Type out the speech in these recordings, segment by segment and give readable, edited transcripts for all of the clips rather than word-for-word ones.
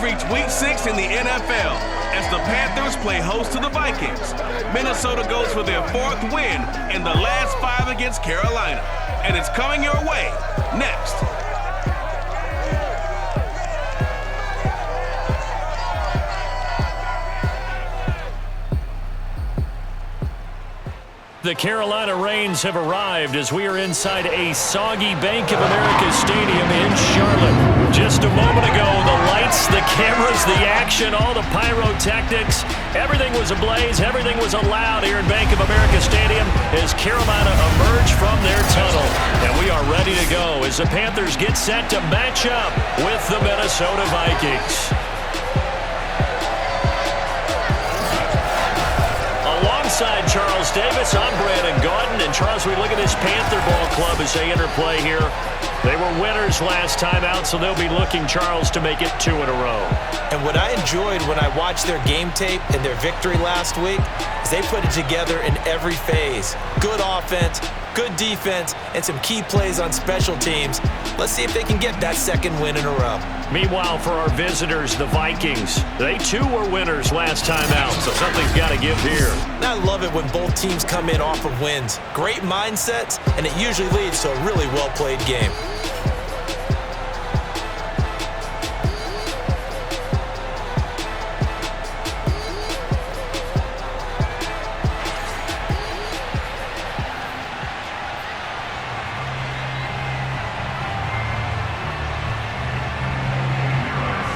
We've reached week 6 in the NFL as the Panthers play host to the Vikings. Minnesota goes for their 4th win in the last 5 against Carolina. And it's coming your way next. The Carolina Rains have arrived as we are inside a soggy Bank of America Stadium in Charlotte. Just a moment ago, the lights, the cameras, the action, all the pyrotechnics, everything was ablaze, everything was allowed here in Bank of America Stadium as Carolina emerged from their tunnel. And we are ready to go as the Panthers get set to match up with the Minnesota Vikings. Alongside Charles Davis, I'm Brandon Gaudin. And Charles, we look at this Panther ball club as they interplay here. They were winners last time out, so they'll be looking, Charles, to make it 2 in a row. And what I enjoyed when I watched their game tape and their victory last week is they put it together in every phase. Good offense, good defense, and some key plays on special teams. Let's see if they can get that 2nd win in a row. Meanwhile, for our visitors, the Vikings, they too were winners last time out, so something's got to give here. And I love it when both teams come in off of wins. Great mindsets, and it usually leads to a really well-played game.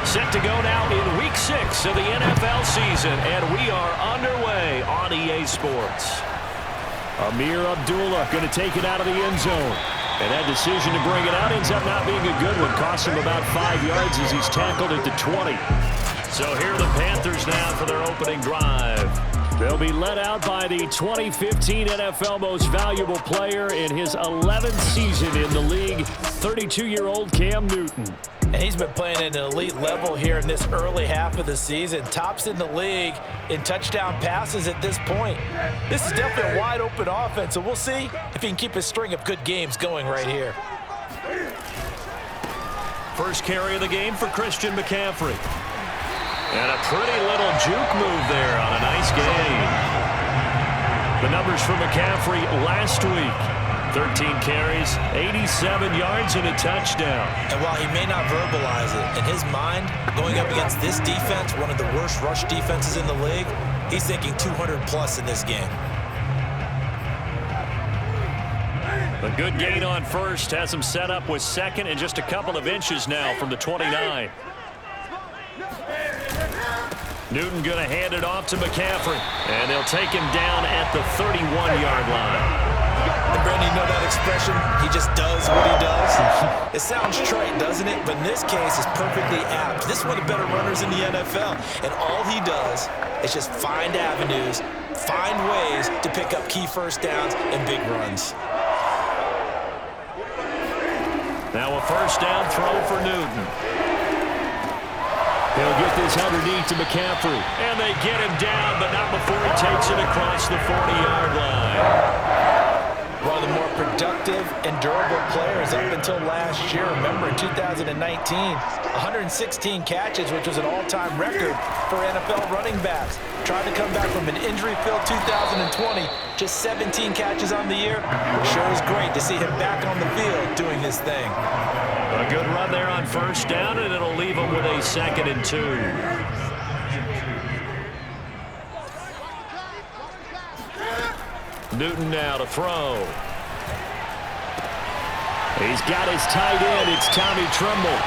Set to go now in Week 6 of the NFL season, and we are underway on EA Sports. Amir Abdullah going to take it out of the end zone. And that decision to bring it out ends up not being a good one. Cost him about 5 yards as he's tackled at the 20. So here are the Panthers now for their opening drive. They'll be led out by the 2015 NFL Most Valuable Player in his 11th season in the league, 32-year-old Cam Newton. And he's been playing at an elite level here in this early half of the season. Tops in the league in touchdown passes at this point. This is definitely a wide-open offense, so we'll see if he can keep his string of good games going right here. First carry of the game for Christian McCaffrey. And a pretty little juke move there on a nice gain. The numbers for McCaffrey last week. 13 carries, 87 yards, and a touchdown. And while he may not verbalize it, in his mind, going up against this defense, one of the worst rush defenses in the league, he's thinking 200-plus in this game. A good gain on first has him set up with 2nd and just a couple of inches now from the 29. Newton going to hand it off to McCaffrey, and they'll take him down at the 31-yard line. And Brandon, you know that expression? He just does what he does. It sounds trite, doesn't it? But in this case, it's perfectly apt. This is one of the better runners in the NFL. And all he does is just find avenues, find ways to pick up key first downs and big runs. Now a first down throw for Newton. He'll get this underneath to McCaffrey. And they get him down, but not before he takes it across the 40-yard line. One of the more productive and durable players up until last year. Remember, in 2019, 116 catches, which was an all-time record for NFL running backs. Trying to come back from an injury-filled 2020, just 17 catches on the year. Sure is great to see him back on the field doing his thing. A good run there on first down, and it'll leave him with a 2nd and 2. Newton now to throw. He's got his tight end. It's Tommy Tremble.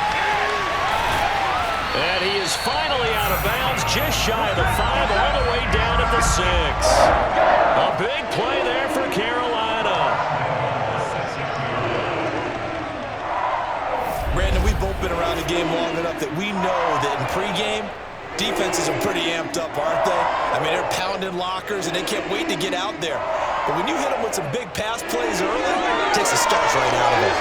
And he is finally out of bounds, just shy of the 5, all the way down at the 6. A big play there for Carolina. Brandon, we've both been around the game long enough that we know that in pregame, defenses are pretty amped up, aren't they? I mean, they're pounding lockers, and they can't wait to get out there. But when you hit them with some big pass plays early, it takes the starch right out of it.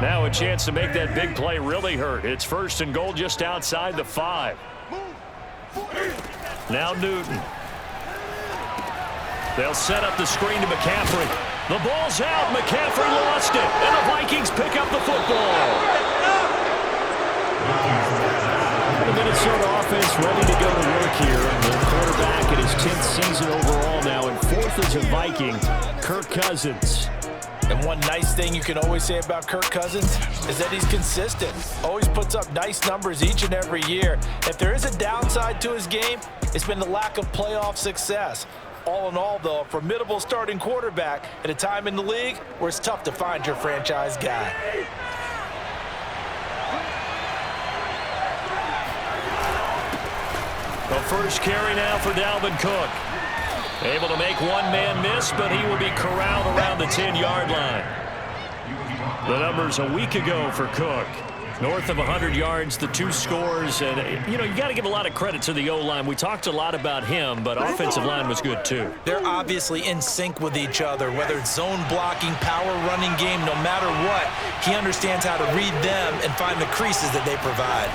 Now a chance to make that big play really hurt. It's 1st and goal just outside the 5. Now Newton. They'll set up the screen to McCaffrey. The ball's out. McCaffrey lost it. And the Vikings pick up the football. The Minnesota offense ready to go to work here. The quarterback in his 10th season overall now, and 4th as a Viking, Kirk Cousins. And one nice thing you can always say about Kirk Cousins is that he's consistent. Always puts up nice numbers each and every year. If there is a downside to his game, it's been the lack of playoff success. All in all, though, a formidable starting quarterback at a time in the league where it's tough to find your franchise guy. The first carry now for Dalvin Cook. Able to make one man miss, but he will be corralled around the 10-yard line. The numbers a week ago for Cook. North of 100 yards, the 2 scores, and, you got to give a lot of credit to the O-line. We talked a lot about him, but offensive line was good, too. They're obviously in sync with each other, whether it's zone blocking, power running game, no matter what. He understands how to read them and find the creases that they provide.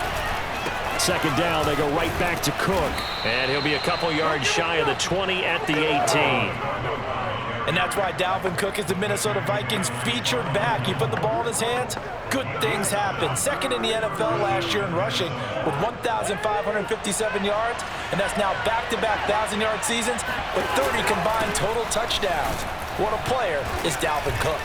Second down, they go right back to Cook, and he'll be a couple yards shy of the 20 at the 18. And that's why Dalvin Cook is the Minnesota Vikings featured back. You put the ball in his hands, good things happen. Second in the NFL last year in rushing with 1,557 yards, and that's now back-to-back 1,000-yard seasons with 30 combined total touchdowns. What a player is Dalvin Cook.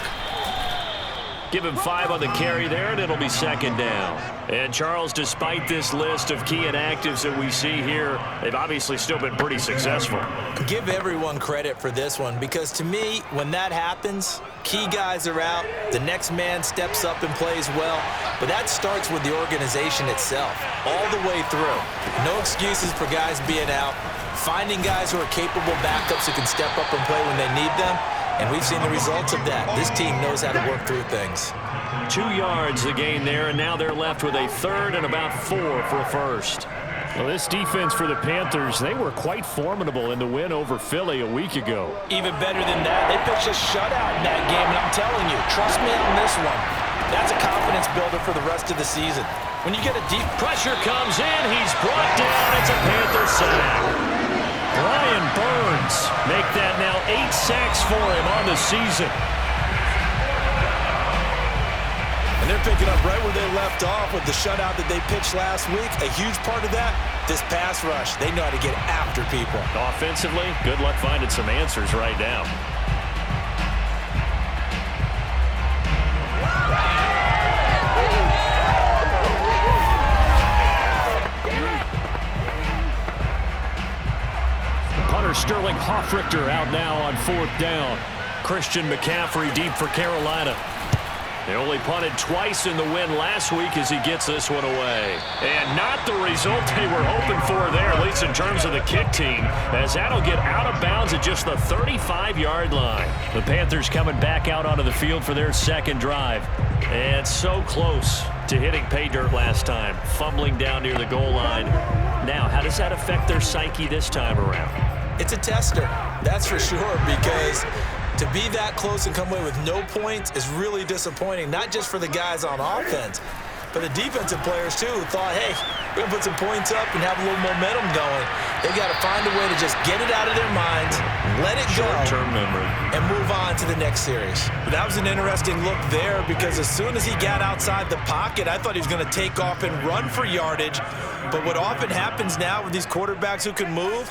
Give him 5 on the carry there, and it'll be second down. And, Charles, despite this list of key inactives that we see here, they've obviously still been pretty successful. Give everyone credit for this one, because to me, when that happens, key guys are out, the next man steps up and plays well, but that starts with the organization itself, all the way through. No excuses for guys being out, finding guys who are capable backups who can step up and play when they need them. And we've seen the results of that. This team knows how to work through things. 2 yards the gain there, and now they're left with a third and about 4 for a first. Well, this defense for the Panthers, they were quite formidable in the win over Philly a week ago. Even better than that, they pitched a shutout in that game, and I'm telling you, trust me on this one. That's a confidence builder for the rest of the season. When you get a deep pressure comes in, he's brought down. It's a Panther sack. Brian Burns make that now 8 sacks for him on the season. And they're picking up right where they left off with the shutout that they pitched last week. A huge part of that, this pass rush. They know how to get after people. Offensively, good luck finding some answers right now. Sterling Hoffrichter out now on 4th down. Christian McCaffrey deep for Carolina. They only punted twice in the win last week as he gets this one away. And not the result they were hoping for there, at least in terms of the kick team, as that'll get out of bounds at just the 35-yard line. The Panthers coming back out onto the field for their second drive. And so close to hitting pay dirt last time, fumbling down near the goal line. Now, how does that affect their psyche this time around? It's a tester, that's for sure, because to be that close and come away with no points is really disappointing, not just for the guys on offense, but the defensive players, too, who thought, hey, we're going to put some points up and have a little momentum going. They've got to find a way to just get it out of their minds, let it go, short-term memory, and move on to the next series. But that was an interesting look there, because as soon as he got outside the pocket, I thought he was going to take off and run for yardage. But what often happens now with these quarterbacks who can move,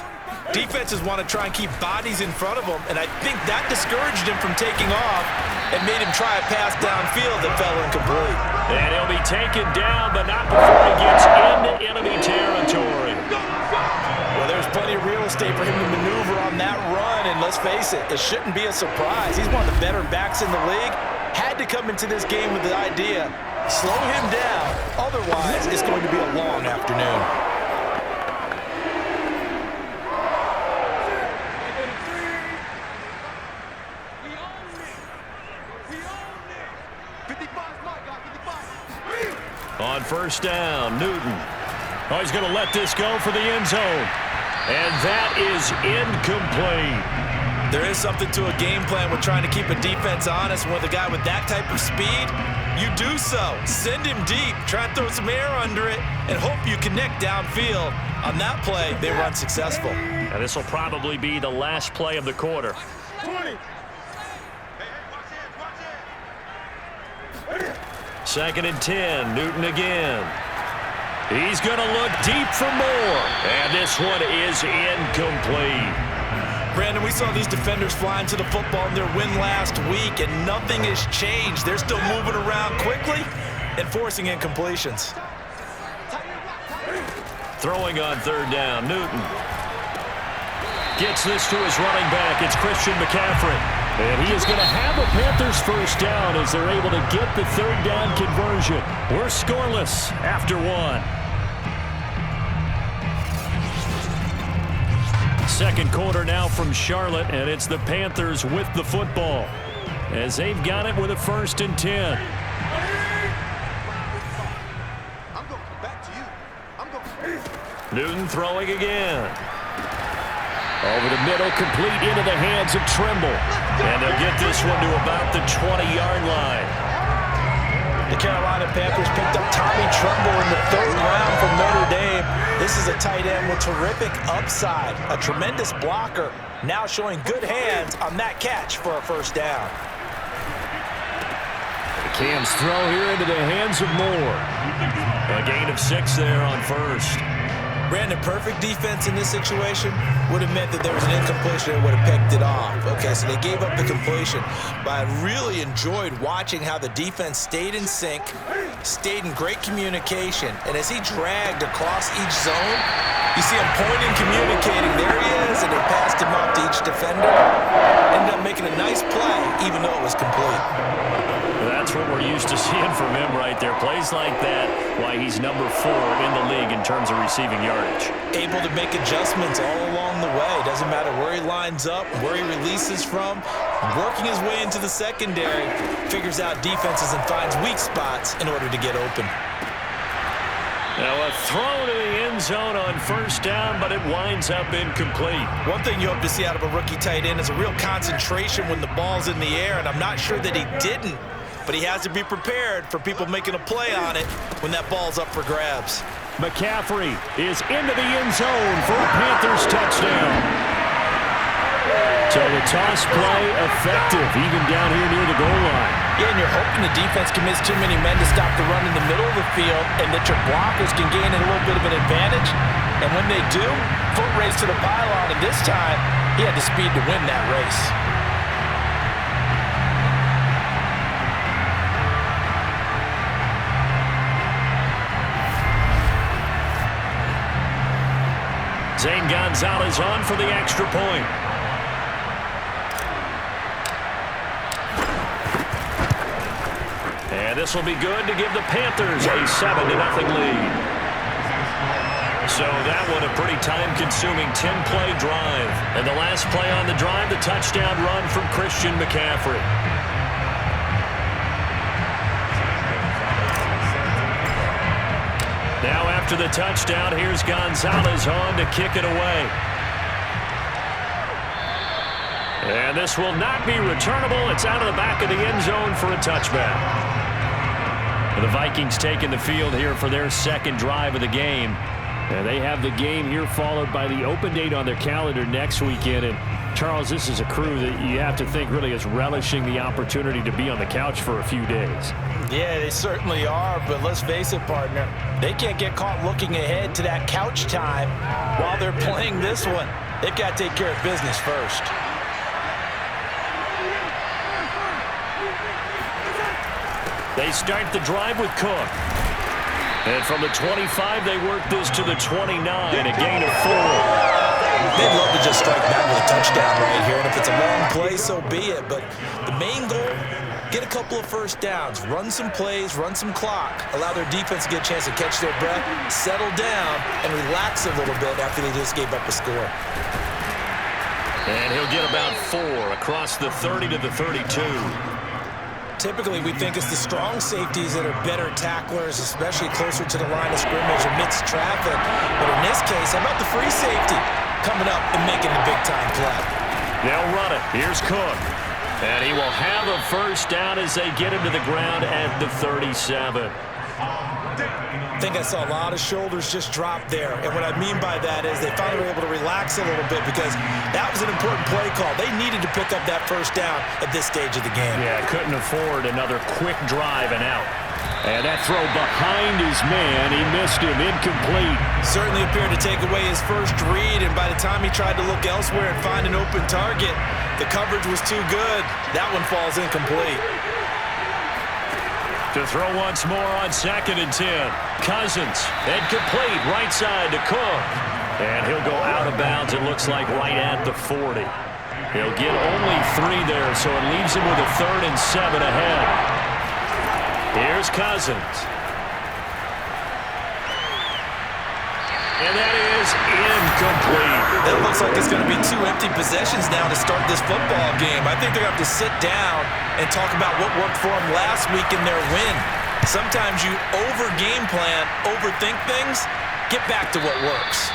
defenses want to try and keep bodies in front of them, and I think that discouraged him from taking off and made him try a pass downfield that fell incomplete. And he'll be taken down, but not before he gets into enemy territory. Well, there's plenty of real estate for him to maneuver on that run, and let's face it, it shouldn't be a surprise. He's one of the better backs in the league. Had to come into this game with the idea, slow him down, otherwise it's going to be a long afternoon. On first down, Newton. Oh, he's going to let this go for the end zone. And that is incomplete. There is something to a game plan with trying to keep a defense honest. With a guy with that type of speed, you do so. Send him deep. Try and throw some air under it and hope you connect downfield. On that play, they were unsuccessful. And this will probably be the last play of the quarter. 20. 2nd and 10. Newton again. He's going to look deep for more. And this one is incomplete. Brandon, we saw these defenders flying to the football in their win last week, and nothing has changed. They're still moving around quickly and forcing incompletions. Throwing on 3rd down. Newton gets this to his running back. It's Christian McCaffrey. And he is going to have a Panthers first down as they're able to get the 3rd down conversion. We're scoreless after 1. Second quarter now from Charlotte, and it's the Panthers with the football as they've got it with a 1st and 10. Newton throwing again. Over the middle, complete into the hands of Trimble. And they'll get this one to about the 20-yard line. The Carolina Panthers picked up Tommy Tremble in the 3rd round from Notre Dame. This is a tight end with terrific upside, a tremendous blocker, now showing good hands on that catch for a first down. The Cam's throw here into the hands of Moore. A gain of 6 there on 1st. Brandon, perfect defense in this situation would have meant that there was an incompletion that would have picked it off. Okay, so they gave up the completion. But I really enjoyed watching how the defense stayed in sync, stayed in great communication, and as he dragged across each zone, you see him pointing, communicating. There he is, and they passed him off to each defender. Ended up making a nice play, even though it was complete. That's what we're used to seeing from him right there. Plays like that, why he's number 4 in the league in terms of receiving yardage. Able to make adjustments all along the way. Doesn't matter where he lines up, where he releases from. Working his way into the secondary, figures out defenses and finds weak spots in order to get open. Now a throw to the end zone on 1st down, but it winds up incomplete. One thing you hope to see out of a rookie tight end is a real concentration when the ball's in the air, and I'm not sure that he didn't. But he has to be prepared for people making a play on it when that ball's up for grabs. McCaffrey is into the end zone for a Panthers touchdown. So the toss play effective, even down here near the goal line. Yeah, and you're hoping the defense commits too many men to stop the run in the middle of the field and that your blockers can gain a little bit of an advantage. And when they do, foot race to the pylon, and this time he had the speed to win that race. Zane Gonzalez on for the extra point. And this will be good to give the Panthers a 7-0 lead. So that one a pretty time-consuming 10-play drive. And the last play on the drive, the touchdown run from Christian McCaffrey. Now after the touchdown, here's Gonzalez on to kick it away. And this will not be returnable. It's out of the back of the end zone for a touchback. The Vikings taking the field here for their 2nd drive of the game. And they have the game here followed by the open date on their calendar next weekend. And Charles, this is a crew that you have to think really is relishing the opportunity to be on the couch for a few days. Yeah, they certainly are, but let's face it, partner. They can't get caught looking ahead to that couch time while they're playing this one. They've got to take care of business first. They start the drive with Cook. And from the 25, they work this to the 29, a gain of 4. They'd love to just strike back with a touchdown right here, and if it's a long play, so be it. But the main goal, get a couple of first downs, run some plays, run some clock, allow their defense to get a chance to catch their breath, settle down, and relax a little bit after they just gave up a score. And he'll get about 4 across the 30 to the 32. Typically, we think it's the strong safeties that are better tacklers, especially closer to the line of scrimmage amidst traffic. But in this case, how about the free safety coming up and making the big-time play? They'll run it. Here's Cook. And he will have a first down as they get him to the ground at the 37. I think I saw a lot of shoulders just drop there. And what I mean by that is they finally were able to relax a little bit because that was an important play call. They needed to pick up that first down at this stage of the game. Yeah, couldn't afford another quick drive and out. And that throw behind his man, he missed him, incomplete. Certainly appeared to take away his first read, and by the time he tried to look elsewhere and find an open target, the coverage was too good. That one falls incomplete. To throw once more on 2nd and 10. Cousins, incomplete, right side to Cook. And he'll go out of bounds, it looks like right at the 40. He'll get only 3 there, so it leaves him with a 3rd and 7 ahead. Here's Cousins. And that is incomplete. It looks like it's going to be 2 empty possessions now to start this football game. I think they're going to have to sit down and talk about what worked for them last week in their win. Sometimes you over-game plan, overthink things, get back to what works.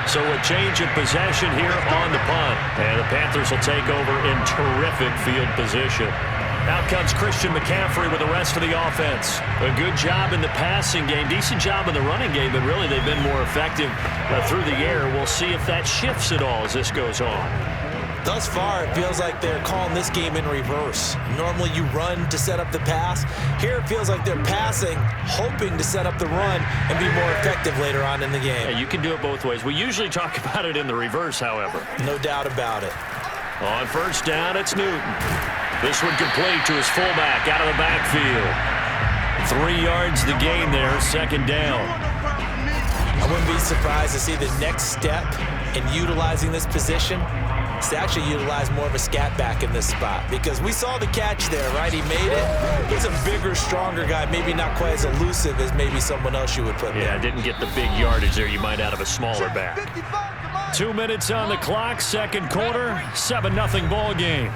So a change of possession here on the punt. And the Panthers will take over in terrific field position. Out comes Christian McCaffrey with the rest of the offense. A good job in the passing game, decent job in the running game, but really they've been more effective through the air. We'll see if that shifts at all as this goes on. Thus far, it feels like they're calling this game in reverse. Normally you run to set up the pass. Here it feels like they're passing, hoping to set up the run and be more effective later on in the game. Yeah, you can do it both ways. We usually talk about it in the reverse, however. No doubt about it. On first down, it's Newton. This one complete to his fullback out of the backfield. 3 yards the gain there, 2nd down. I wouldn't be surprised to see the next step in utilizing this position is to actually utilize more of a scat back in this spot, because we saw the catch there, right? He made it. He's a bigger, stronger guy, maybe not quite as elusive as maybe someone else you would put there. Yeah, didn't get the big yardage there you might out of a smaller back. 2 minutes on the clock, 2nd quarter, 7-0 ball game.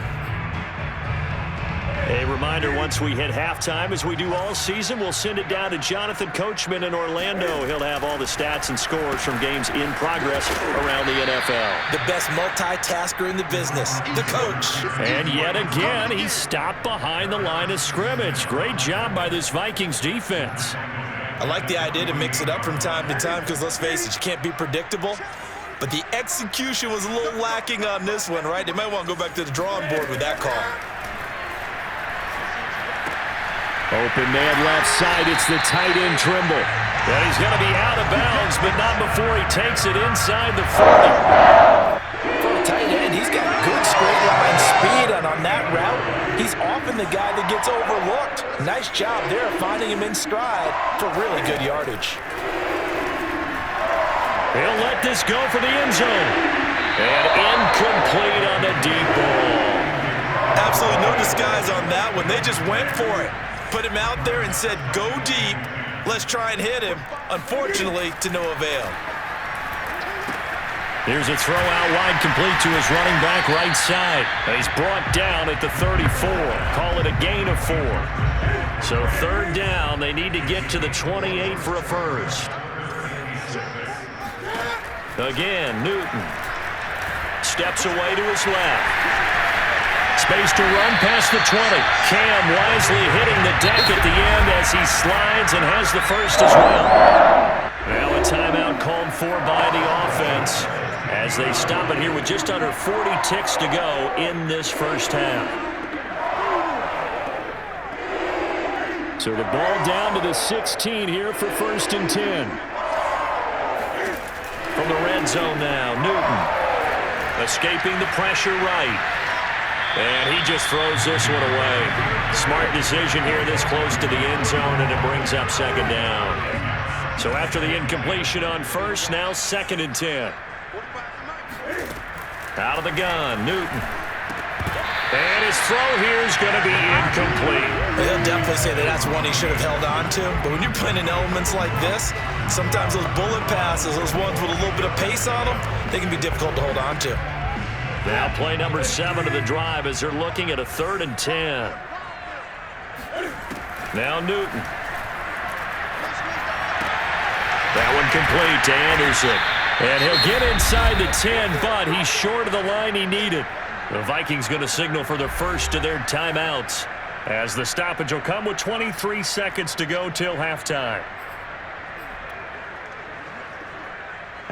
A reminder, once we hit halftime, as we do all season, we'll send it down to Jonathan Coachman in Orlando. He'll have all the stats and scores from games in progress around the NFL. The best multitasker in the business, the coach. And yet again, he stopped behind the line of scrimmage. Great job by this Vikings defense. I like the idea to mix it up from time to time because, let's face it, you can't be predictable. But the execution was a little lacking on this one, right? They might want to go back to the drawing board with that call. Open man left side, it's the tight end Trimble. And he's going to be out of bounds, but not before he takes it inside the 40. For a tight end, he's got good straight line speed, and on that route, he's often the guy that gets overlooked. Nice job there finding him in stride for really good yardage. He'll let this go for the end zone. And incomplete on the deep ball. Absolutely no disguise on that one. They just went for it. Put him out there and said, go deep. Let's try and hit him. Unfortunately, to no avail. Here's a throw out wide, complete to his running back right side. And he's brought down at the 34. Call it a gain of 4. So 3rd down, they need to get to the 28 for a first. Again, Newton steps away to his left. Space to run past the 20. Cam wisely hitting the deck at the end as he slides and has the first as well. Now a timeout called for by the offense as they stop it here with just under 40 ticks to go in this first half. So the ball down to the 16 here for 1st and 10. From the red zone now, Newton escaping the pressure right. And he just throws this one away. Smart decision here this close to the end zone, and it brings up 2nd down. So after the incompletion on first, now 2nd and 10. Out of the gun, Newton. And his throw here is going to be incomplete. He'll definitely say that that's one he should have held on to. But when you're playing in elements like this, sometimes those bullet passes, those ones with a little bit of pace on them, they can be difficult to hold on to. Now play number 7 of the drive as they're looking at a 3rd and 10. Now Newton. That one complete to Anderson. And he'll get inside the 10, but he's short of the line he needed. The Vikings going to signal for the first of their timeouts, as the stoppage will come with 23 seconds to go till halftime.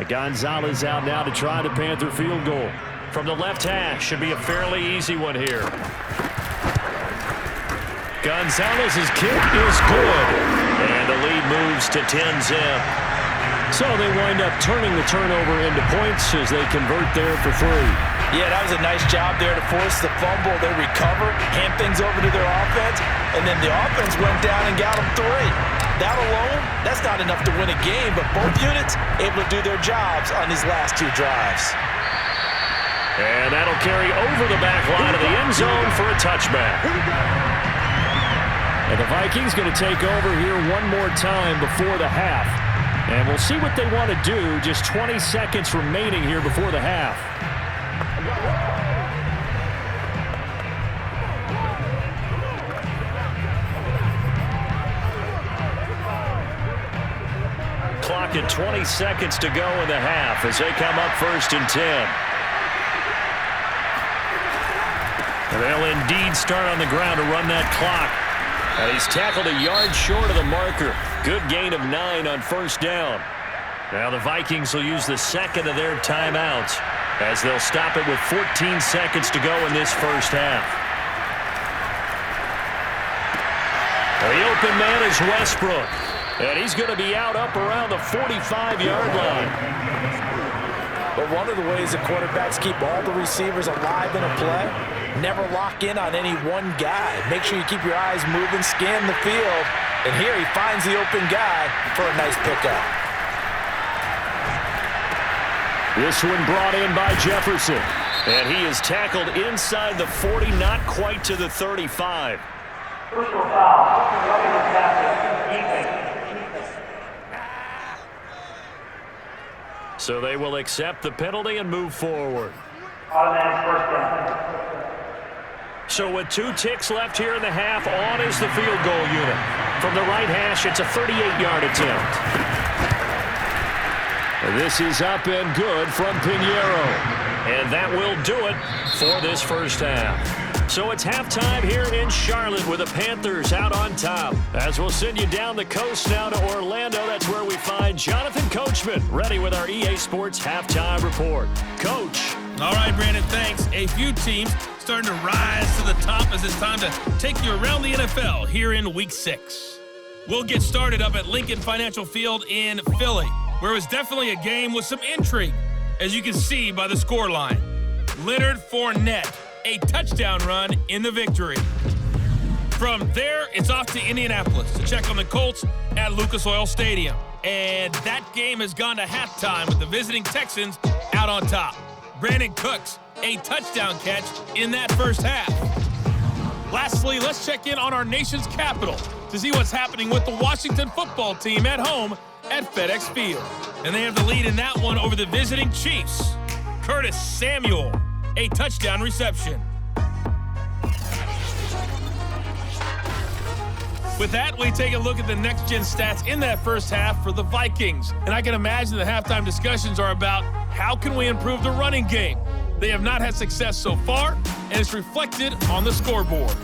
Gonzalez out now to try the Panther field goal. From the left hash, should be a fairly easy one here. Gonzalez's kick is good. And the lead moves to 10-zip. So they wind up turning the turnover into points as they convert there for 3. Yeah, that was a nice job there to force the fumble. They recover, hand things over to their offense, and then the offense went down and got them 3. That alone, that's not enough to win a game, but both units able to do their jobs on these last 2 drives. And that'll carry over the back line of the end zone for a touchback. And the Vikings going to take over here one more time before the half. And we'll see what they want to do. Just 20 seconds remaining here before the half. Clock at 20 seconds to go in the half as they come up 1st and 10. And they'll indeed start on the ground to run that clock. And he's tackled a yard short of the marker. Good gain of 9 on 1st down. Now the Vikings will use the second of their timeouts as they'll stop it with 14 seconds to go in this first half. The open man is Westbrook. And he's going to be out up around the 45-yard line. But one of the ways that quarterbacks keep all the receivers alive in a play, never lock in on any one guy. Make sure you keep your eyes moving, scan the field. And here he finds the open guy for a nice pickup. This one brought in by Jefferson. And he is tackled inside the 40, not quite to the 35. Personal foul. So they will accept the penalty and move forward. Automatic first down. So with 2 ticks left here in the half, on is the field goal unit. From the right hash, it's a 38-yard attempt. This is up and good from Pinheiro. And that will do it for this first half. So it's halftime here in Charlotte with the Panthers out on top. As we'll send you down the coast now to Orlando, that's where we find Jonathan Coachman ready with our EA Sports Halftime Report. Coach. All right, Brandon, thanks. A few teams starting to rise to the top as it's time to take you around the NFL here in Week 6. We'll get started up at Lincoln Financial Field in Philly, where it was definitely a game with some intrigue, as you can see by the scoreline. Leonard Fournette, a touchdown run in the victory. From there, it's off to Indianapolis to check on the Colts at Lucas Oil Stadium. And that game has gone to halftime with the visiting Texans out on top. Brandon Cooks, a touchdown catch in that first half. Lastly, let's check in on our nation's capital to see what's happening with the Washington football team at home at FedEx Field. And they have the lead in that one over the visiting Chiefs. Curtis Samuel, a touchdown reception. With that, we take a look at the next-gen stats in that first half for the Vikings. And I can imagine the halftime discussions are about how can we improve the running game. They have not had success so far, and it's reflected on the scoreboard.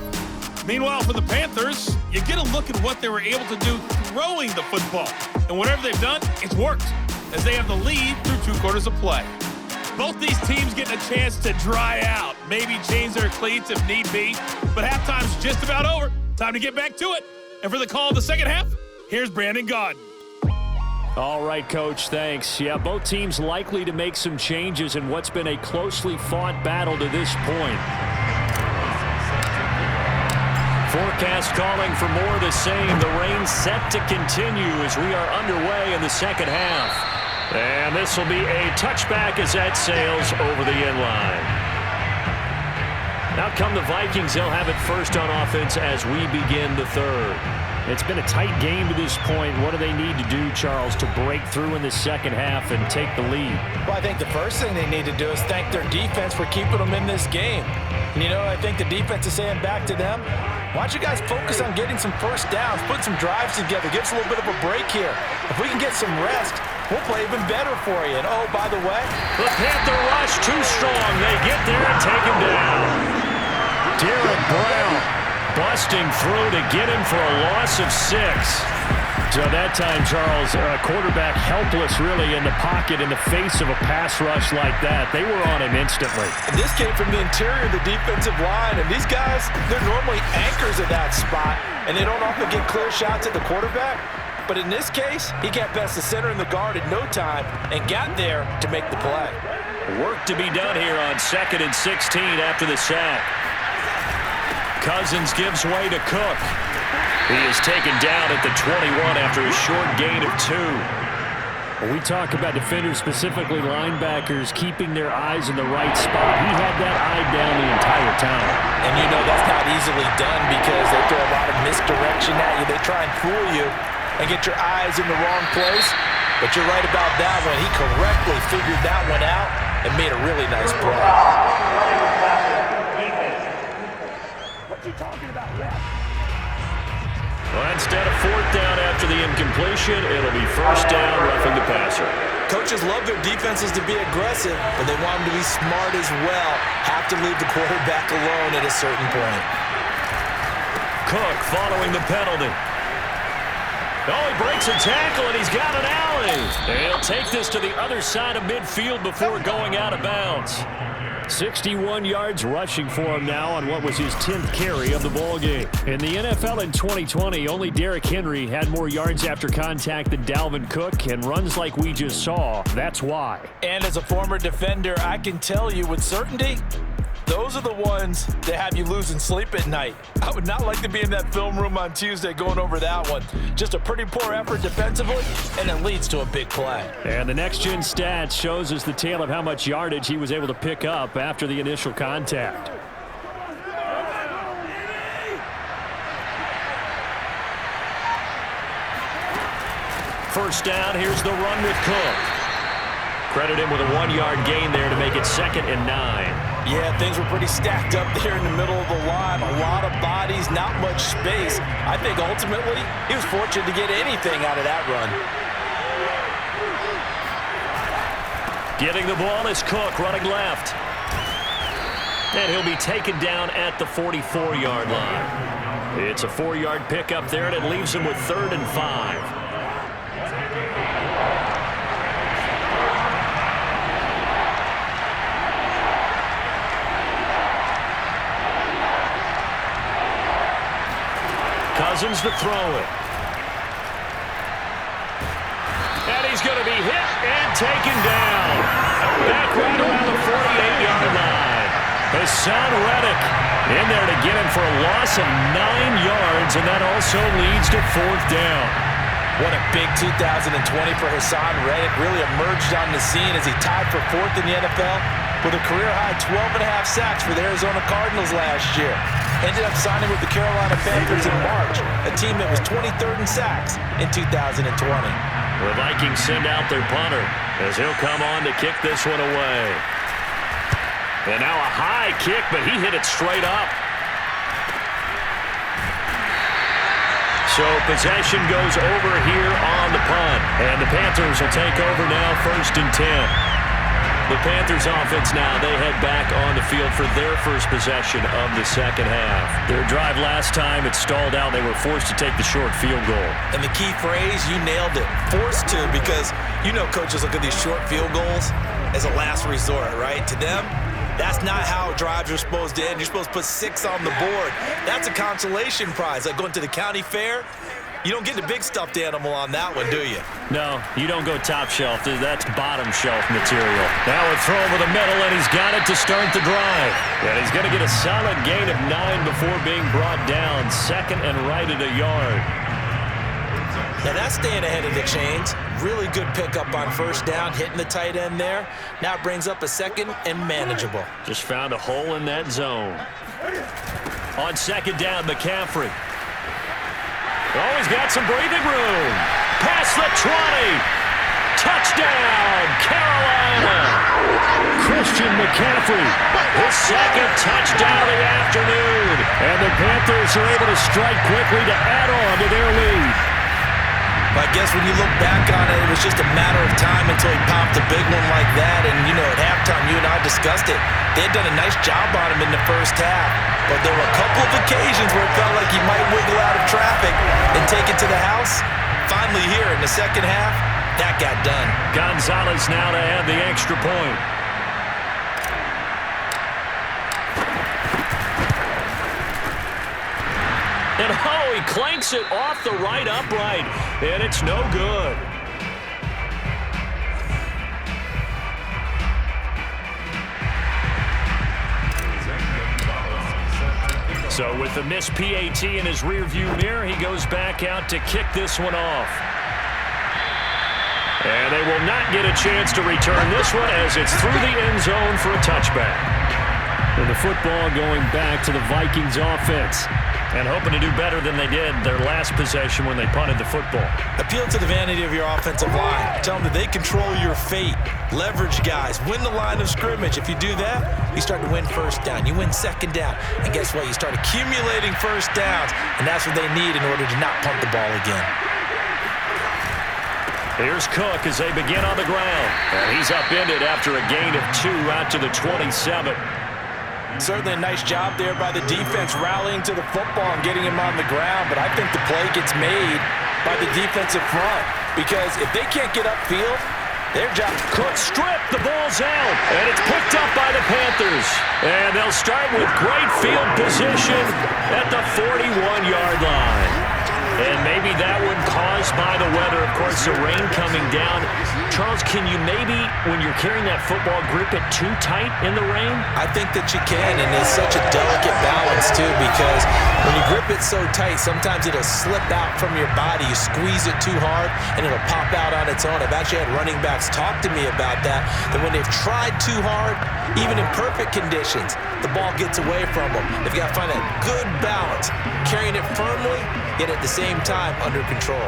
Meanwhile, for the Panthers, you get a look at what they were able to do throwing the football. And whatever they've done, it's worked, as they have the lead through 2 quarters of play. Both these teams getting a chance to dry out, maybe change their cleats if need be, but halftime's just about over. Time to get back to it. And for the call of the second half, here's Brandon Gaudin. All right, Coach, thanks. Yeah, both teams likely to make some changes in what's been a closely fought battle to this point. Forecast calling for more of the same. The rain set to continue as we are underway in the second half. And this will be a touchback as that sails over the end line. Out come the Vikings. They'll have it first on offense as we begin the third. It's been a tight game to this point. What do they need to do, Charles, to break through in the second half and take the lead? Well, I think the first thing they need to do is thank their defense for keeping them in this game. And, you know, I think the defense is saying back to them, why don't you guys focus on getting some first downs, put some drives together, give us a little bit of a break here. If we can get some rest, we'll play even better for you. And, oh, by the way, the Panther rush too strong. They get there and take him down. Derek Brown busting through to get him for a loss of 6. So that time, Charles, quarterback helpless really in the pocket in the face of a pass rush like that. They were on him instantly. And this came from the interior of the defensive line. And these guys, they're normally anchors at that spot. And they don't often get clear shots at the quarterback. But in this case, he got past the center and the guard in no time and got there to make the play. Work to be done here on 2nd and 16 after the sack. Cousins gives way to Cook. He is taken down at the 21 after a short gain of 2. When we talk about defenders, specifically linebackers, keeping their eyes in the right spot, he had that eye down the entire time. And you know that's not easily done because they throw a lot of misdirection at you. They try and fool you and get your eyes in the wrong place. But you're right about that one. He correctly figured that one out and made a really nice play. What you talking about, Ref? Well, instead of 4th down after the incompletion, it'll be 1st down, roughing the passer. Coaches love their defenses to be aggressive, but they want them to be smart as well. Have to leave the quarterback alone at a certain point. Cook following the penalty. Oh, he breaks a tackle, and he's got an alley. And he'll take this to the other side of midfield before going out of bounds. 61 yards rushing for him now on what was his 10th carry of the ballgame. In the NFL in 2020, only Derrick Henry had more yards after contact than Dalvin Cook, and runs like we just saw, that's why. And as a former defender, I can tell you with certainty, those are the ones that have you losing sleep at night. I would not like to be in that film room on Tuesday going over that one. Just a pretty poor effort defensively, and it leads to a big play. And the next-gen stats shows us the tale of how much yardage he was able to pick up after the initial contact. First down, here's the run with Cook. Credit him with a 1-yard gain there to make it 2nd and 9. Yeah, things were pretty stacked up there in the middle of the line. A lot of bodies, not much space. I think ultimately he was fortunate to get anything out of that run. Getting the ball is Cook running left. And he'll be taken down at the 44-yard line. It's a 4-yard pickup there, and it leaves him with 3rd and 5. Cousins to throw it. And he's going to be hit and taken down. Back right around the 48-yard line. Hassan Reddick in there to get him for a loss of 9 yards, and that also leads to 4th down. What a big 2020 for Hassan Reddick. Really emerged on the scene as he tied for 4th in the NFL with a career-high 12.5 sacks for the Arizona Cardinals last year. Ended up signing with the Carolina Panthers in March, a team that was 23rd in sacks in 2020. The Vikings send out their punter as he'll come on to kick this one away. And now a high kick, but he hit it straight up. So possession goes over here on the punt. And the Panthers will take over now, 1st and 10. The Panthers offense now, they head back on the field for their first possession of the 2nd half. Their drive last time, it stalled out. They were forced to take the short field goal. And the key phrase, you nailed it. Forced to, because you know coaches look at these short field goals as a last resort, right? To them, that's not how drives are supposed to end. You're supposed to put 6 on the board. That's a consolation prize. Like going to the county fair, you don't get the big stuffed animal on that one, do you? No, you don't go top shelf. That's bottom shelf material. Now a throw over the middle, and he's got it to start the drive. And he's going to get a solid gain of 9 before being brought down. 2nd and right at a yard. Now that's staying ahead of the chains. Really good pickup on 1st down, hitting the tight end there. Now it brings up a 2nd and manageable. Just found a hole in that zone. On 2nd down, McCaffrey. Oh, he's got some breathing room. Past the 20. Touchdown, Carolina. Christian McCaffrey, his 2nd touchdown of the afternoon. And the Panthers are able to strike quickly to add on to their lead. But I guess when you look back on it, it was just a matter of time until he popped a big one like that. And, you know, at halftime, you and I discussed it. They had done a nice job on him in the first half. But there were a couple of occasions where it felt like he might wiggle out of traffic and take it to the house. Finally here in the second half, that got done. Gonzalez now to add the extra point. And oh, he clanks it off the right upright, and it's no good. So with the missed PAT in his rearview mirror, he goes back out to kick this one off. And they will not get a chance to return this one as it's through the end zone for a touchback. And the football going back to the Vikings offense. And hoping to do better than they did their last possession when they punted the football. Appeal to the vanity of your offensive line. Tell them that they control your fate. Leverage guys. Win the line of scrimmage. If you do that, you start to win first down. You win second down. And guess what? You start accumulating first downs. And that's what they need in order to not punt the ball again. Here's Cook as they begin on the ground. And he's upended after a gain of 2 out to the 27. Certainly a nice job there by the defense rallying to the football and getting him on the ground, but I think the play gets made by the defensive front because if they can't get upfield, their job. Cook stripped, the ball's out, and it's picked up by the Panthers. And they'll start with great field position at the 41-yard line. And maybe that one caused by the weather. Of course, the rain coming down. Charles, can you maybe, when you're carrying that football, grip it too tight in the rain? I think that you can, and it's such a delicate balance, too, because when you grip it so tight, sometimes it'll slip out from your body. You squeeze it too hard, and it'll pop out on its own. I've actually had running backs talk to me about that when they've tried too hard, even in perfect conditions, the ball gets away from them. They've got to find a good balance, carrying it firmly, yet at the same time under control.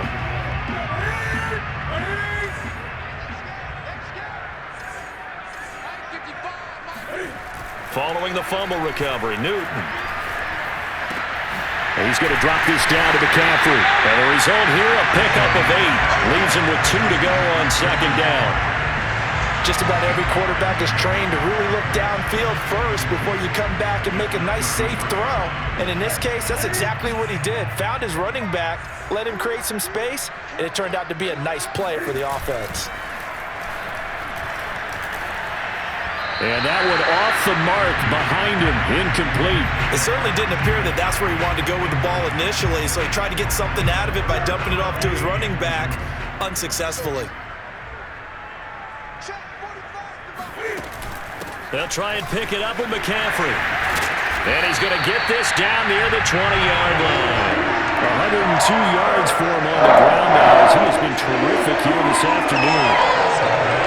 Following the fumble recovery, Newton. And he's going to drop this down to McCaffrey. And the result here, a pickup of 8. Leaves him with 2 to go on second down. Just about every quarterback is trained to really look downfield first before you come back and make a nice, safe throw. And in this case, that's exactly what he did. Found his running back, let him create some space, and it turned out to be a nice play for the offense. And that one off the mark behind him, incomplete. It certainly didn't appear that that's where he wanted to go with the ball initially, so he tried to get something out of it by dumping it off to his running back unsuccessfully. They'll try and pick it up with McCaffrey. And he's going to get this down near the 20-yard line. 102 yards for him on the ground now as he has been terrific here this afternoon.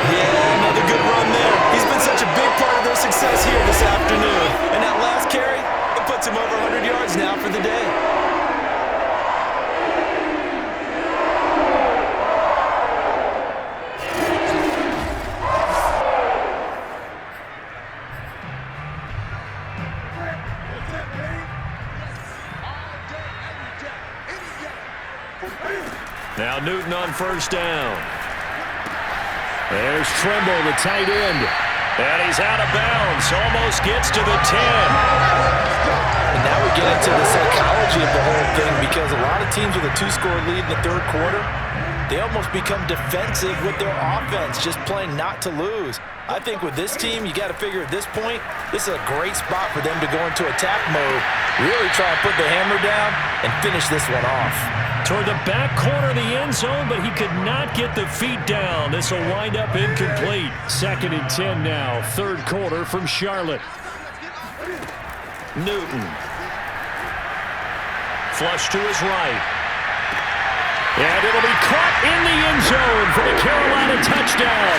Yeah, another good run there. He's been such a big part of their success here this afternoon. And that last carry, it puts him over 100 yards now for the day. Now Newton on first down. There's Trimble, the tight end. And he's out of bounds. Almost gets to the 10. And now we get into the psychology of the whole thing because a lot of teams with a 2-score lead in the third quarter, they almost become defensive with their offense, just playing not to lose. I think with this team, you got to figure at this point, this is a great spot for them to go into attack mode, really try and put the hammer down and finish this one off. Toward the back corner of the end zone, but he could not get the feet down. This will wind up incomplete. 2nd and 10 now, third quarter from Charlotte. Newton. Flush to his right. And it'll be caught in the end zone for the Carolina touchdown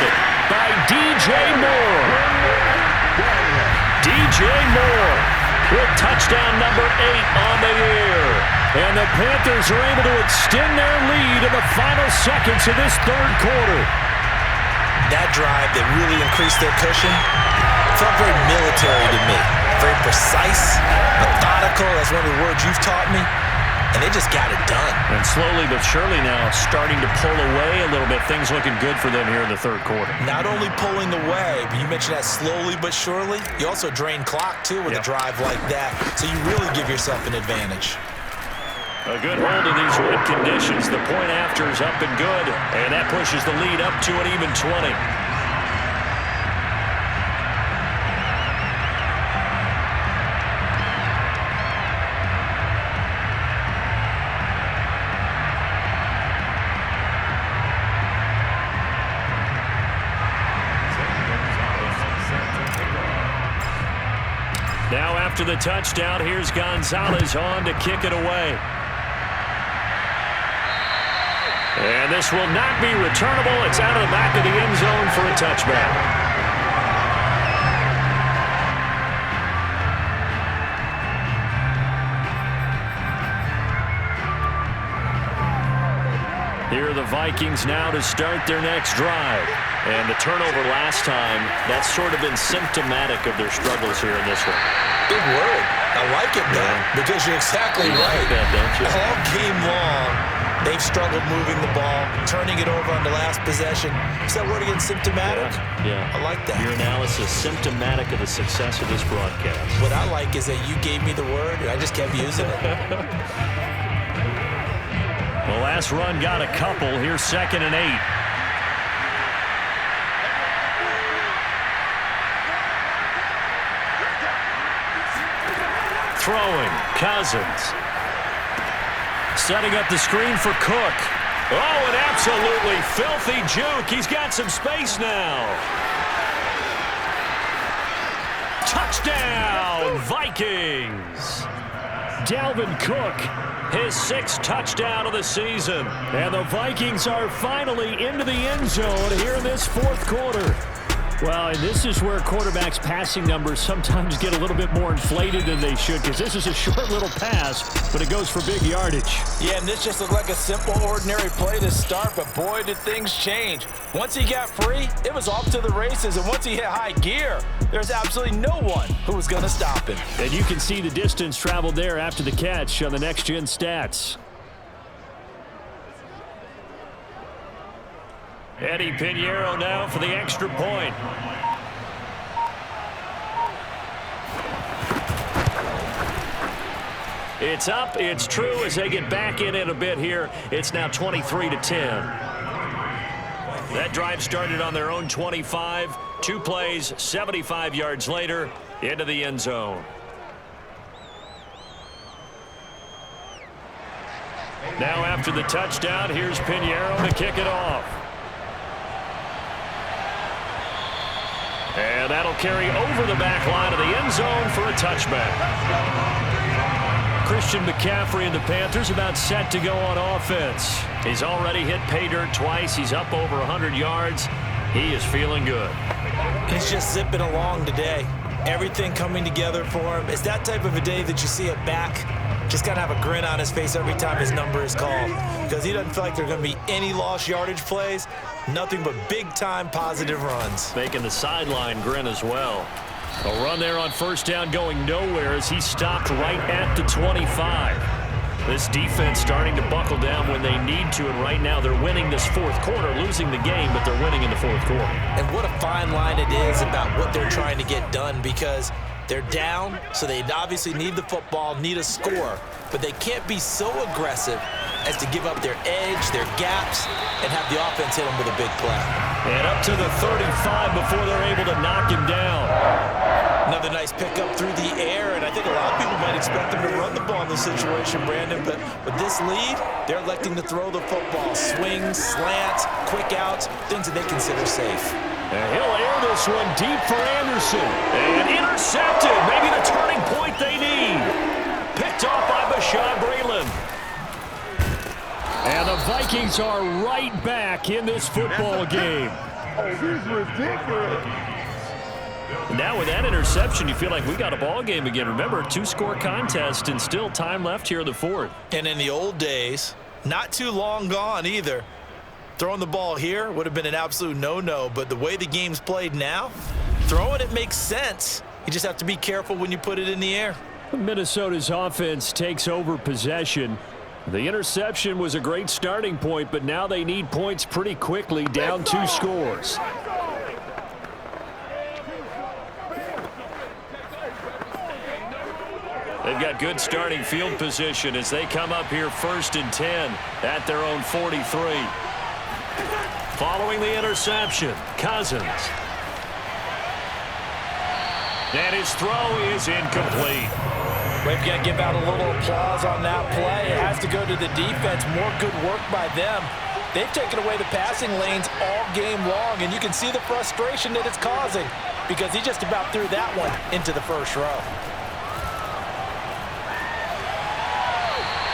by DJ Moore. DJ Moore with touchdown number 8 on the year. And the Panthers are able to extend their lead in the final seconds of this third quarter. That drive that really increased their cushion felt very military to me. Very precise, methodical, that's one of the words you've taught me. and they just got it done. And slowly but surely now starting to pull away a little bit. Things looking good for them here in the third quarter. Not only pulling away, but you mentioned that slowly but surely. You also drain clock, too, with a drive like that. So you really give yourself an advantage. A good hold of these wet conditions. The point after is up and good, and that pushes the lead up to an even 20. Now after the touchdown, here's Gonzalez on to kick it away. And this will not be returnable. It's out of the back of the end zone for a touchback. Here are the Vikings now to start their next drive. And the turnover last time, that's sort of been symptomatic of their struggles here in this one. Big word. I like it, though, because you're exactly right. Like that, don't you? All game long, they've struggled moving the ball, turning it over on the last possession. Is that word again, symptomatic? Yeah. I like that. Your analysis, symptomatic of the success of this broadcast. What I like is that you gave me the word, and I just kept using it. The last run got a couple. Here's 2nd and 8. Throwing, Cousins. Setting up the screen for Cook. Oh, an absolutely filthy juke. He's got some space now. Touchdown, Vikings. Dalvin Cook, his 6th touchdown of the season. And the Vikings are finally into the end zone here in this 4th quarter. Well, and this is where quarterbacks' passing numbers sometimes get a little bit more inflated than they should, because this is a short little pass, but it goes for big yardage. Yeah, and this just looked like a simple, ordinary play to start, but boy, did things change. Once he got free, it was off to the races, and once he hit high gear, there's absolutely no one who was going to stop him. And you can see the distance traveled there after the catch on the next-gen stats. Eddie Pinheiro now for the extra point. It's up, it's true as they get back in it a bit here. It's now 23-10. That drive started on their own 25. 2 plays, 75 yards later, into the end zone. Now after the touchdown, here's Pinheiro to kick it off. And that'll carry over the back line of the end zone for a touchback. Christian McCaffrey and the Panthers about set to go on offense. He's already hit pay dirt twice. He's up over 100 yards. He is feeling good. He's just zipping along today. Everything coming together for him. It's that type of a day that you see a back just got to have a grin on his face every time his number is called, because he doesn't feel like there are going to be any lost yardage plays. Nothing but big-time positive runs. Making the sideline grin as well. A run there on 1st down going nowhere as he stopped right at the 25. This defense starting to buckle down when they need to, and right now they're winning this 4th quarter, losing the game, but they're winning in the 4th quarter. And what a fine line it is about what they're trying to get done, because they're down, so they obviously need the football, need a score, but they can't be so aggressive as to give up their edge, their gaps, and have the offense hit them with a big play. And up to the 35 before they're able to knock him down. Another nice pickup through the air, and I think a lot of people might expect them to run the ball in this situation, Brandon, but with this lead, they're electing to throw the football. Swings, slants, quick outs, things that they consider safe. And he'll air this one deep for Anderson. And intercepted. Maybe the turning point they need. Picked off by Bashaud Breeland. And the Vikings are right back in this football game. Oh, this is ridiculous. Now with that interception, you feel like we got a ball game again. Remember, 2-score contest and still time left here in the 4th. And in the old days, not too long gone either, throwing the ball here would have been an absolute no-no, but the way the game's played now, throwing it makes sense. You just have to be careful when you put it in the air. Minnesota's offense takes over possession. The interception was a great starting point, but now they need points pretty quickly, down 2 scores. They've got good starting field position as they come up here 1st and 10 at their own 43. Following the interception, Cousins. And his throw is incomplete. We've got to give out a little applause on that play. It has to go to the defense. More good work by them. They've taken away the passing lanes all game long, and you can see the frustration that it's causing because he just about threw that one into the first row.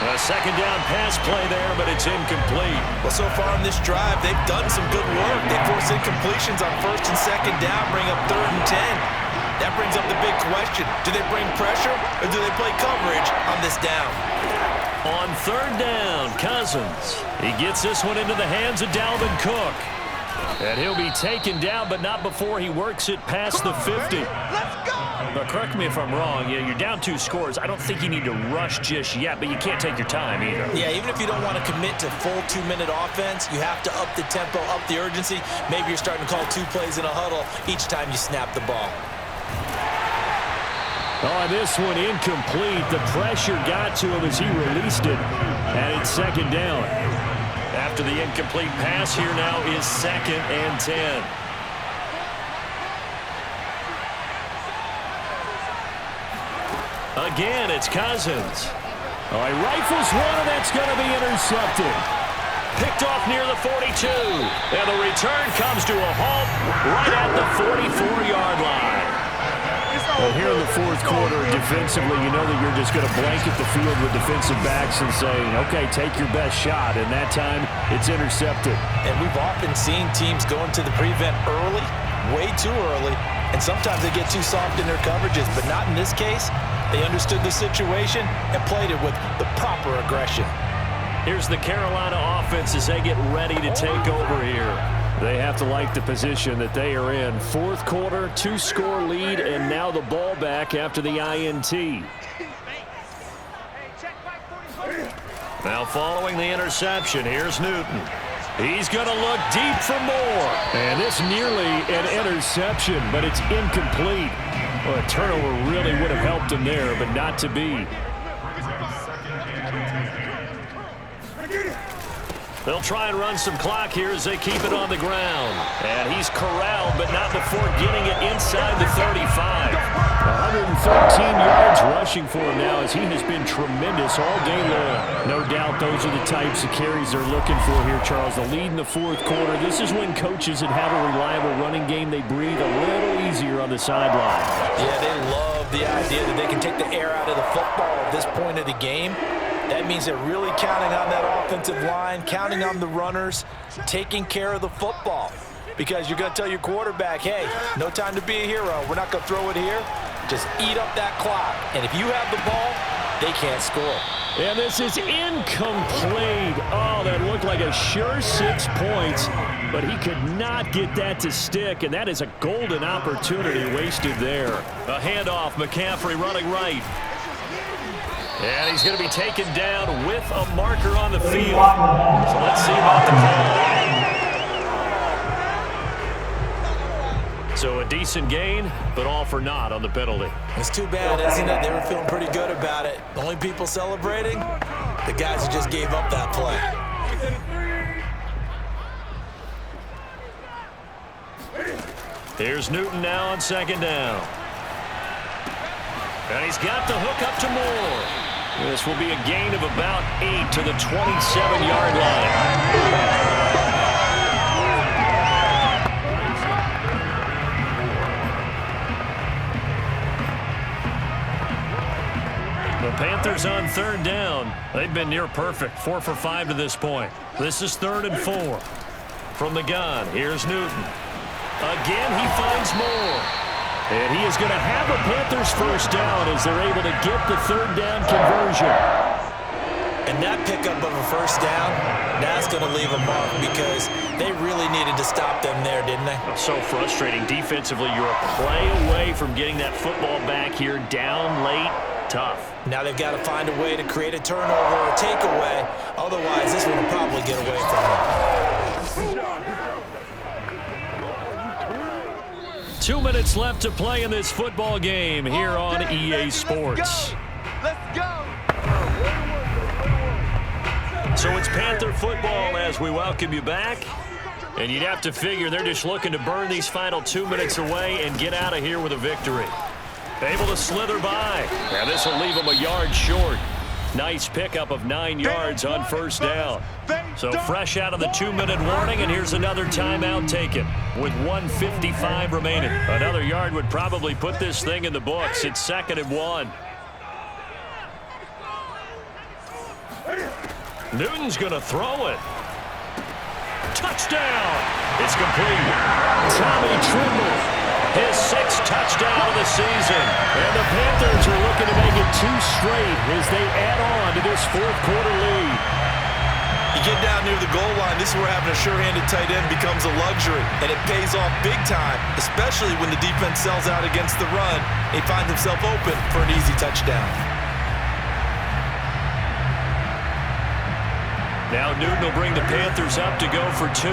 A second down pass play there, but it's incomplete. Well, so far on this drive, they've done some good work. They force incompletions on 1st and 2nd down, bring up 3rd and 10. That brings up the big question. Do they bring pressure or do they play coverage on this down? On 3rd down, Cousins. He gets this one into the hands of Dalvin Cook. And he'll be taken down, but not before he works it past the 50. Let's go! But correct me if I'm wrong. Yeah, you're down 2 scores. I don't think you need to rush just yet, but you can't take your time either. Yeah, even if you don't want to commit to full 2-minute offense, you have to up the tempo, up the urgency. Maybe you're starting to call 2 plays in a huddle each time you snap the ball. Oh, this one incomplete. The pressure got to him as he released it. And it's 2nd down. After the incomplete pass, here now is 2nd and 10. Again, it's Cousins. Oh, he rifles one, and that's going to be intercepted. Picked off near the 42. And the return comes to a halt right at the 44-yard line. Well, here in the 4th quarter, defensively, you know that you're just going to blanket the field with defensive backs and say, okay, take your best shot. And that time, it's intercepted. And we've often seen teams go into the prevent early, way too early, and sometimes they get too soft in their coverages, but not in this case. They understood the situation and played it with the proper aggression. Here's the Carolina offense as they get ready to take over here. They have to like the position that they are in. 4th quarter, 2-score lead, and now the ball back after the INT. Now following the interception, here's Newton. He's going to look deep for more. And it's nearly an interception, but it's incomplete. Well, a turnover really would have helped him there, but not to be. They'll try and run some clock here as they keep it on the ground. And he's corralled, but not before getting it inside the 35. 113 yards rushing for him now as he has been tremendous all game long. No doubt those are the types of carries they're looking for here, Charles. The lead in the 4th quarter. This is when coaches that have a reliable running game, they breathe a little easier on the sideline. Yeah, they love the idea that they can take the air out of the football at this point of the game. That means they're really counting on that offensive line, counting on the runners, taking care of the football. Because you're going to tell your quarterback, hey, no time to be a hero. We're not going to throw it here. Just eat up that clock. And if you have the ball, they can't score. And this is incomplete. Oh, that looked like a sure 6 points, but he could not get that to stick, and that is a golden opportunity wasted there. A handoff, McCaffrey running right. And he's going to be taken down with a marker on the field. So let's see about the call. So a decent gain, but all for naught on the penalty. It's too bad, isn't it? They were feeling pretty good about it. The only people celebrating, the guys who just gave up that play. Here's Newton now on 2nd down. And he's got the hook up to Moore. This will be a gain of about 8 to the 27-yard line. The Panthers on 3rd down. They've been near perfect, 4 for 5 to this point. This is 3rd and 4. From the gun, here's Newton. Again, he finds Moore. And he is going to have a Panthers 1st down as they're able to get the 3rd down conversion. And that pickup of a 1st down, that's going to leave a mark because they really needed to stop them there, didn't they? So frustrating. Defensively, you're a play away from getting that football back here down late. tough. Now they've got to find a way to create a turnover or a takeaway. Otherwise, this one will probably get away from them. 2 minutes left to play in this football game here on EA Sports. Let's go. So it's Panther football as we welcome you back. And you'd have to figure they're just looking to burn these final 2 minutes away and get out of here with a victory. Able to slither by. Now this will leave them a yard short. Nice pickup of 9 yards on first down. So fresh out of the 2-minute warning, and here's another timeout taken with 1:55 remaining. Another yard would probably put this thing in the books. It's 2nd and 1. Newton's going to throw it. Touchdown! It's complete. Tommy Tremble, his 6th touchdown of the season. And the Panthers are looking to make it 2 straight as they add on to this 4th quarter lead. You get down near the goal line, this is where having a sure-handed tight end becomes a luxury, and it pays off big time, especially when the defense sells out against the run. He finds himself open for an easy touchdown. Now Newton will bring the Panthers up to go for 2.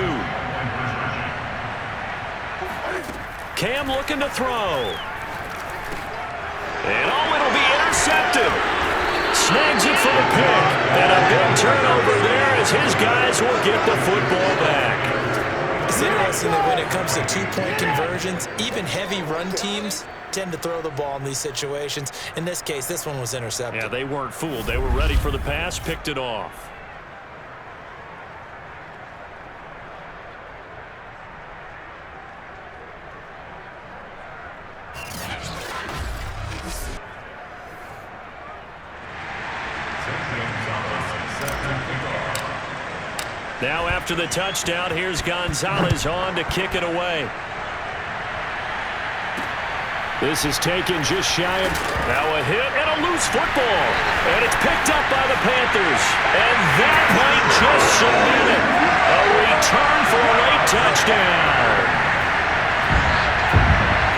Cam looking to throw. And it'll be intercepted. Snags it for the pick. And a big turnover there as his guys will get the football back. It's interesting that when it comes to 2-point conversions, even heavy run teams tend to throw the ball in these situations. In this case, this one was intercepted. Yeah, they weren't fooled. They were ready for the pass, picked it off. Now after the touchdown, here's Gonzalez on to kick it away. This is taken just shy of... Now a hit and a loose football. And it's picked up by the Panthers. And that might just cement it. A return for a late touchdown.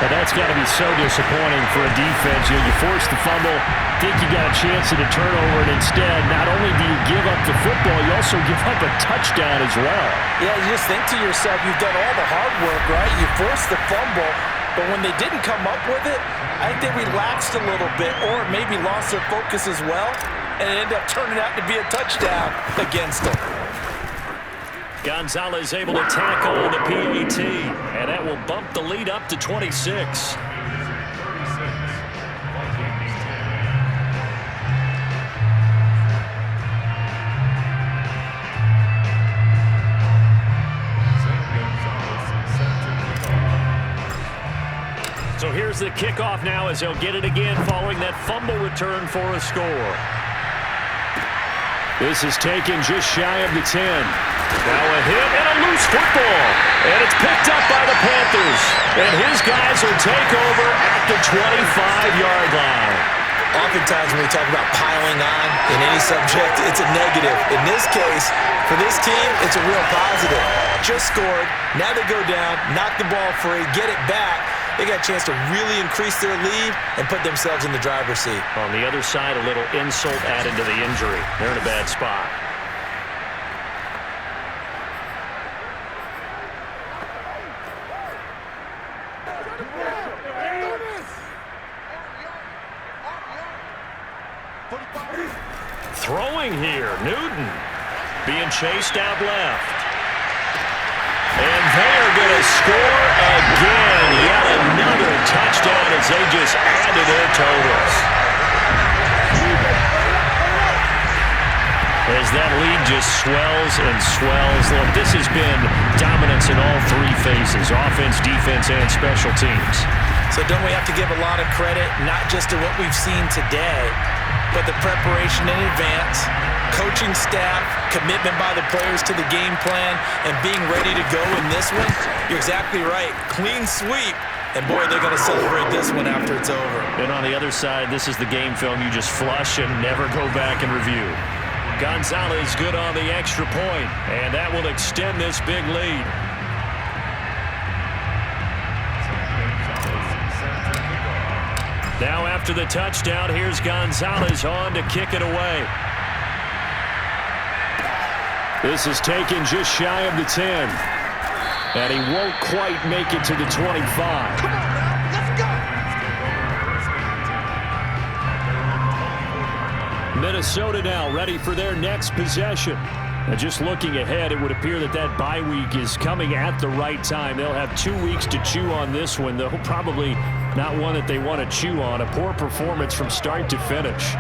And that's got to be so disappointing for a defense. You force the fumble, think you got a chance at a turnover, and instead, not only do you give up the football, you also give up a touchdown as well. Yeah, you just think to yourself, you've done all the hard work, right? You forced the fumble, but when they didn't come up with it, I think they relaxed a little bit, or maybe lost their focus as well, and it ended up turning out to be a touchdown against them. Gonzalez able to tackle the PAT, and that will bump the lead up to 26. So here's the kickoff now as they'll get it again following that fumble return for a score. This is taken just shy of the 10. Now a hit and a loose football. And it's picked up by the Panthers. And his guys will take over at the 25-yard line. Oftentimes when we talk about piling on in any subject, it's a negative. In this case, for this team, it's a real positive. Just scored. Now they go down, knock the ball free, get it back. They got a chance to really increase their lead and put themselves in the driver's seat. On the other side, a little insult added to the injury. They're in a bad spot. Throwing here, Newton being chased out left. And they are going to score again. Yet another touchdown as they just add to their totals. As that lead just swells and swells. Look, this has been dominance in all 3 phases, offense, defense, and special teams. So don't we have to give a lot of credit, not just to what we've seen today, but the preparation in advance, coaching staff, commitment by the players to the game plan, and being ready to go in this one? You're exactly right. Clean sweep. And boy, they're going to celebrate this one after it's over. And on the other side, this is the game film you just flush and never go back and review. Gonzalez good on the extra point, and that will extend this big lead. Now after the touchdown, here's Gonzalez on to kick it away. This is taken just shy of the 10. And he won't quite make it to the 25. Come on now, let's go. Minnesota now ready for their next possession. And just looking ahead, it would appear that that bye week is coming at the right time. They'll have 2 weeks to chew on this one, though probably not one that they want to chew on. A poor performance from start to finish.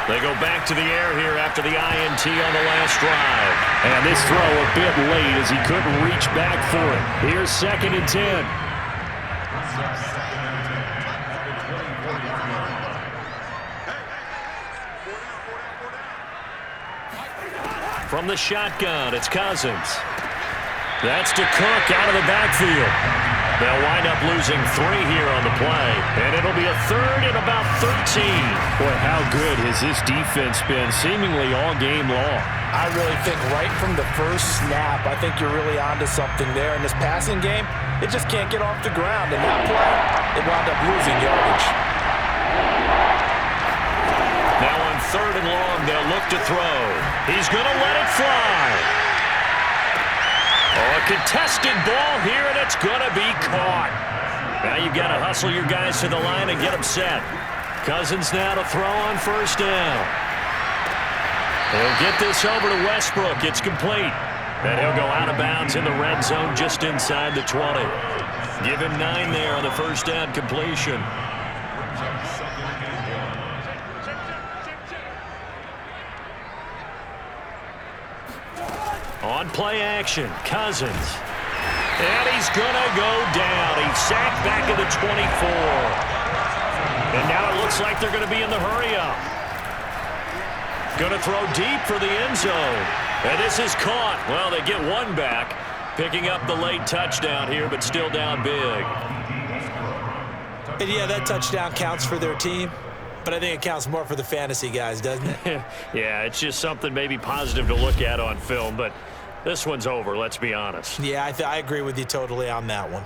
They go back to the air here after the INT on the last drive. And this throw a bit late as he couldn't reach back for it. Here's 2nd and 10. From the shotgun, it's Cousins. That's to Cook out of the backfield. They'll wind up losing 3 here on the play, and it'll be a 3rd and about 13. Boy, how good has this defense been seemingly all game long? I really think right from the first snap, I think you're really onto something there. In this passing game, it just can't get off the ground. And that play, it wound up losing yardage. Now on 3rd and long, they'll look to throw. He's going to let it fly. Oh, a contested ball here, and it's going to be caught. Now you've got to hustle your guys to the line and get them set. Cousins now to throw on 1st down. He'll get this over to Westbrook. It's complete. And he'll go out of bounds in the red zone just inside the 20. Give him 9 there on the 1st down completion. On play action, Cousins. And he's going to go down. He's sacked back at the 24. And now it looks like they're going to be in the hurry-up. Going to throw deep for the end zone. And this is caught. Well, they get 1 back, picking up the late touchdown here, but still down big. And yeah, that touchdown counts for their team. But I think it counts more for the fantasy guys, doesn't it? Yeah, it's just something maybe positive to look at on film, but this one's over, let's be honest. Yeah, I agree with you totally on that one.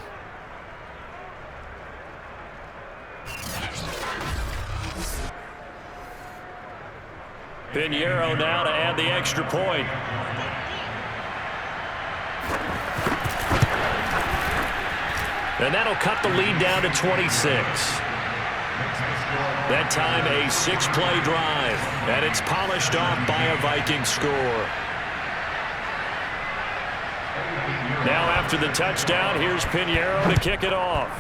Pinheiro now to add the extra point. And that'll cut the lead down to 26. That time a 6-play drive, and it's polished off by a Viking score. Now after the touchdown, here's Pinheiro to kick it off.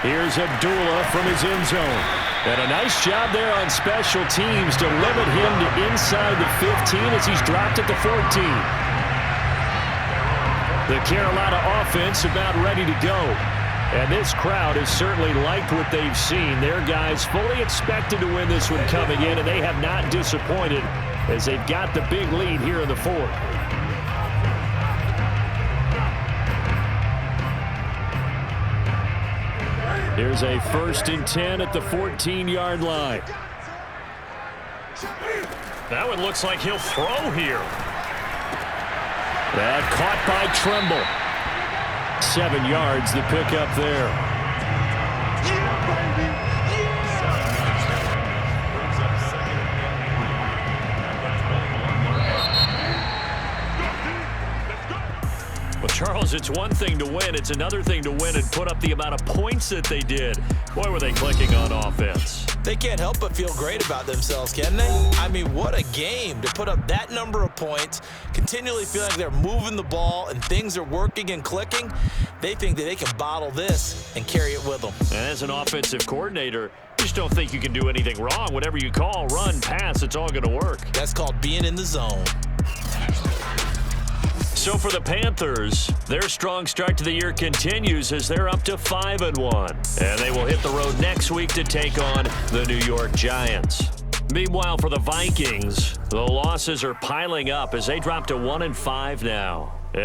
Here's Abdullah from his end zone. And a nice job there on special teams to limit him to inside the 15 as he's dropped at the 14. The Carolina offense about ready to go. And this crowd has certainly liked what they've seen. Their guys fully expected to win this one coming in, and they have not disappointed as they've got the big lead here in the 4th. Here's a 1st and 10 at the 14-yard line. That one looks like he'll throw here. That caught by Tremble. 7 yards, the pickup there. Well, Charles, it's one thing to win. It's another thing to win and put up the amount of points that they did. Boy, were they clicking on offense. They can't help but feel great about themselves, can they? I mean, what a game to put up that number of points, continually feeling like they're moving the ball and things are working and clicking. They think that they can bottle this and carry it with them. And as an offensive coordinator, you just don't think you can do anything wrong. Whatever you call, run, pass, it's all going to work. That's called being in the zone. So for the Panthers, their strong start to the year continues as they're up to 5-1. And they will hit the road next week to take on the New York Giants. Meanwhile, for the Vikings, the losses are piling up as they drop to 1-5 now.